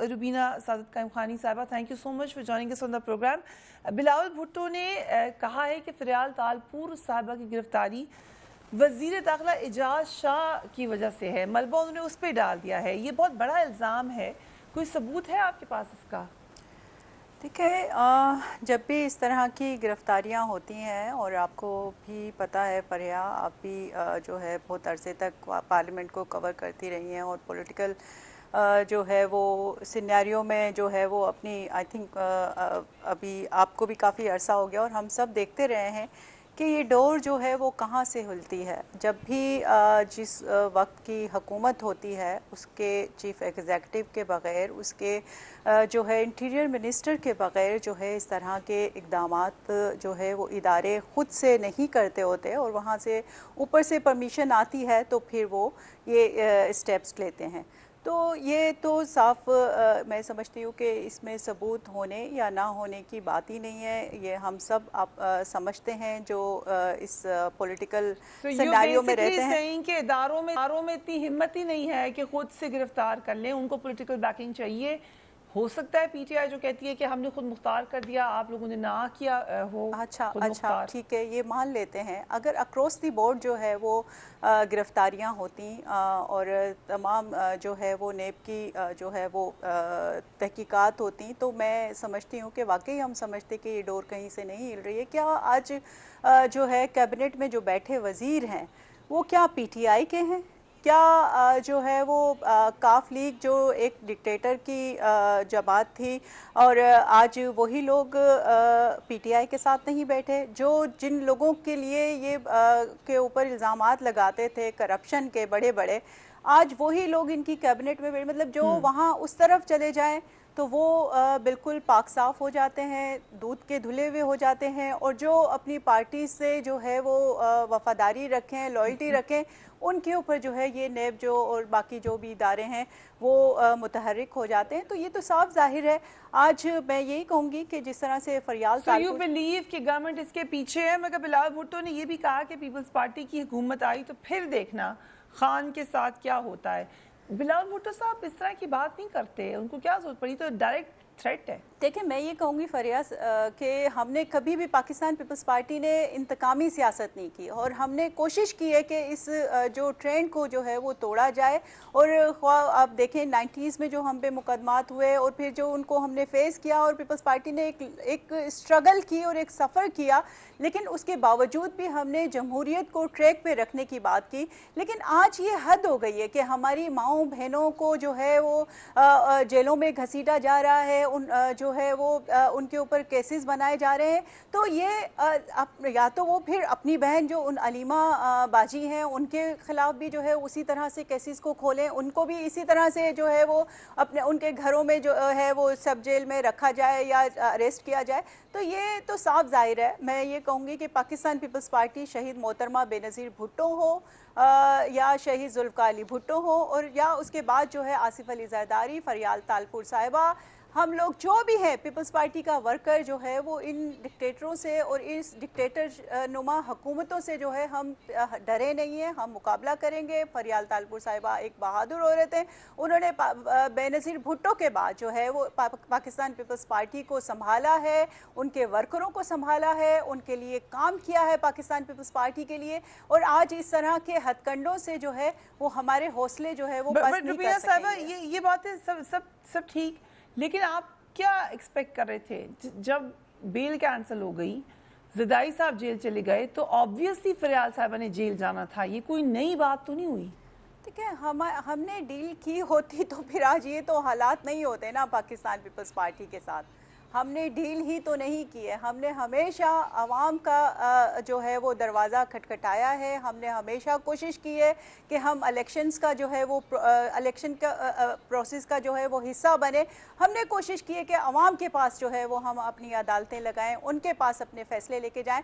रुबीना सादत कायम खानी साहिबा, thank you so much for joining us on the program. Bilawal Bhutto ने कहा है कि फ़रियाल तालपुर साहिबा की गिरफ्तारी वज़ीर दाखिला एजाज शाह की वजह से है, मलबा उन्होंने उस पर डाल दिया है। ये बहुत बड़ा इल्ज़ाम है, कोई सबूत है आपके पास इसका? देखिए, जब भी इस तरह की गिरफ्तारियां होती हैं, और आपको भी पता है फरिया, आप भी जो है बहुत अरसे तक पार्लियामेंट को कवर करती रही हैं और पॉलिटिकल जो है वो सिनेरियो में जो है वो अपनी आई थिंक अभी आपको भी काफ़ी अरसा हो गया और हम सब देखते रहे हैं कि ये डोर जो है वो कहाँ से खुलती है। जब भी जिस वक्त की हुकूमत होती है उसके चीफ एग्जीक्यूटिव के बग़ैर, उसके जो है इंटीरियर मिनिस्टर के बग़ैर जो है इस तरह के इक़दामात जो है वो इदारे ख़ुद से नहीं करते होते, और वहाँ से ऊपर से परमिशन आती है तो फिर वो ये स्टेप्स लेते हैं। तो ये तो साफ मैं समझती हूँ कि इसमें सबूत होने या ना होने की बात ही नहीं है। ये हम सब आप समझते हैं जो इस पॉलिटिकल सिनेरियो में रहते हैं कि इदारों में इतनी हिम्मत ही नहीं है कि खुद से गिरफ्तार कर लें, उनको पॉलिटिकल बैकिंग चाहिए। हो सकता है पीटीआई जो कहती है कि हमने खुद मुख्तार कर दिया, आप लोगों ने ना किया हो। अच्छा ठीक है, ये मान लेते हैं। अगर अक्रॉस दी बोर्ड जो है वो गिरफ्तारियां होती और तमाम जो है वो नेब की जो है वो तहकीकात होती, तो मैं समझती हूँ कि वाकई हम समझते कि ये डोर कहीं से नहीं हिल रही है। क्या आज जो है कैबिनेट में जो बैठे वज़ीर हैं वो क्या पीटीआई के हैं? क्या जो है वो काफ लीग जो एक डिक्टेटर की जमात थी, और आज वही लोग पीटीआई के साथ नहीं बैठे? जो जिन लोगों के लिए ये के ऊपर इल्ज़ामात लगाते थे करप्शन के बड़े बड़े, आज वही लोग इनकी कैबिनेट में बैठे। मतलब जो वहाँ उस तरफ चले जाएं तो वो बिल्कुल पाक साफ हो जाते हैं, दूध के धुले हुए हो जाते हैं, और जो अपनी पार्टी से जो है वो वफादारी रखें, लॉयल्टी रखें, उनके ऊपर जो है ये नेब जो और बाकी जो भी इदारे हैं वो मुतहर्रिक हो जाते हैं। तो ये तो साफ जाहिर है। आज मैं यही कहूँगी कि जिस तरह से फरियाल यू बिलीव कि गवर्नमेंट इसके पीछे है? मगर बिलावल भुट्टो ने ये भी कहा कि पीपल्स पार्टी की हुकूमत आई तो फिर देखना खान के साथ क्या होता है। बिलावल भुट्टो साहब इस तरह की बात नहीं करते, उनको क्या जरूरत पड़ी? तो डायरेक्ट थ्रेट है। देखिए, मैं ये कहूँगी फरियाज कि हमने कभी भी पाकिस्तान पीपल्स पार्टी ने इंतकामी सियासत नहीं की, और हमने कोशिश की है कि इस जो ट्रेंड को जो है वो तोड़ा जाए। और आप देखें 90s में जो हम पे मुकदमात हुए और फिर जो उनको हमने फेस किया, और पीपल्स पार्टी ने एक स्ट्रगल की और एक सफ़र किया, लेकिन उसके बावजूद भी हमने जमहूरियत को ट्रैक पे रखने की बात की। लेकिन आज ये हद हो गई है कि हमारी माँओं बहनों को जो है वो जेलों में घसीटा जा रहा है, उन जो है वो उनके ऊपर केसेस बनाए जा रहे हैं। तो ये या तो वो फिर अपनी बहन जो उन अलीमा बाजी हैं उनके खिलाफ भी जो है उसी तरह से केसेस को खोलें, उनको भी इसी तरह से जो है वो अपने उनके घरों में जो है वो सब जेल में रखा जाए या अरेस्ट किया जाए। तो ये तो साफ जाहिर है। मैं ये कहूँगी कि पाकिस्तान पीपल्स पार्टी शहीद मोहतरमा बेनज़ीर भुट्टो हो या शहीद जुल्फ़िकार अली भुट्टो हो, और या उसके बाद जो है आसिफ अली ज़रदारी, फरियाल तालपुर साहिबा, हम लोग जो भी हैं पीपल्स पार्टी का वर्कर जो है वो इन डिक्टेटरों से और इस डिक्टेटर नुमा हुकूमतों से जो है हम डरे नहीं हैं, हम मुकाबला करेंगे। फरियाल तालपुर साहिबा एक बहादुर औरत हैं, उन्होंने बेनज़ीर भुट्टो के बाद जो है वो पाकिस्तान पीपल्स पार्टी को संभाला है, उनके वर्करों को संभाला है, उनके लिए काम किया है पाकिस्तान पीपल्स पार्टी के लिए। और आज इस तरह के हथकंडों से जो है वो हमारे हौसले जो है वो पस्त नहीं कर सकेंगे। ये बातें सब ठीक, लेकिन आप क्या एक्सपेक्ट कर रहे थे? जब बेल कैंसिल हो गई, ज़रदारी साहब जेल चले गए, तो ऑब्वियसली फरियाल साहबा ने जेल जाना था। ये कोई नई बात तो नहीं हुई? ठीक है, हमने डील की होती तो फिर आज ये तो हालात नहीं होते ना पाकिस्तान पीपल्स पार्टी के साथ। हमने डील ही तो नहीं की है। हमने हमेशा आवाम का जो है वो दरवाज़ा खटखटाया है। हमने हमेशा कोशिश की है कि हम इलेक्शंस का जो है वो इलेक्शन का प्रोसेस का जो है वो हिस्सा बने। हमने कोशिश की है कि आवाम के पास जो है वो हम अपनी अदालतें लगाएं, उनके पास अपने फ़ैसले लेके जाएं।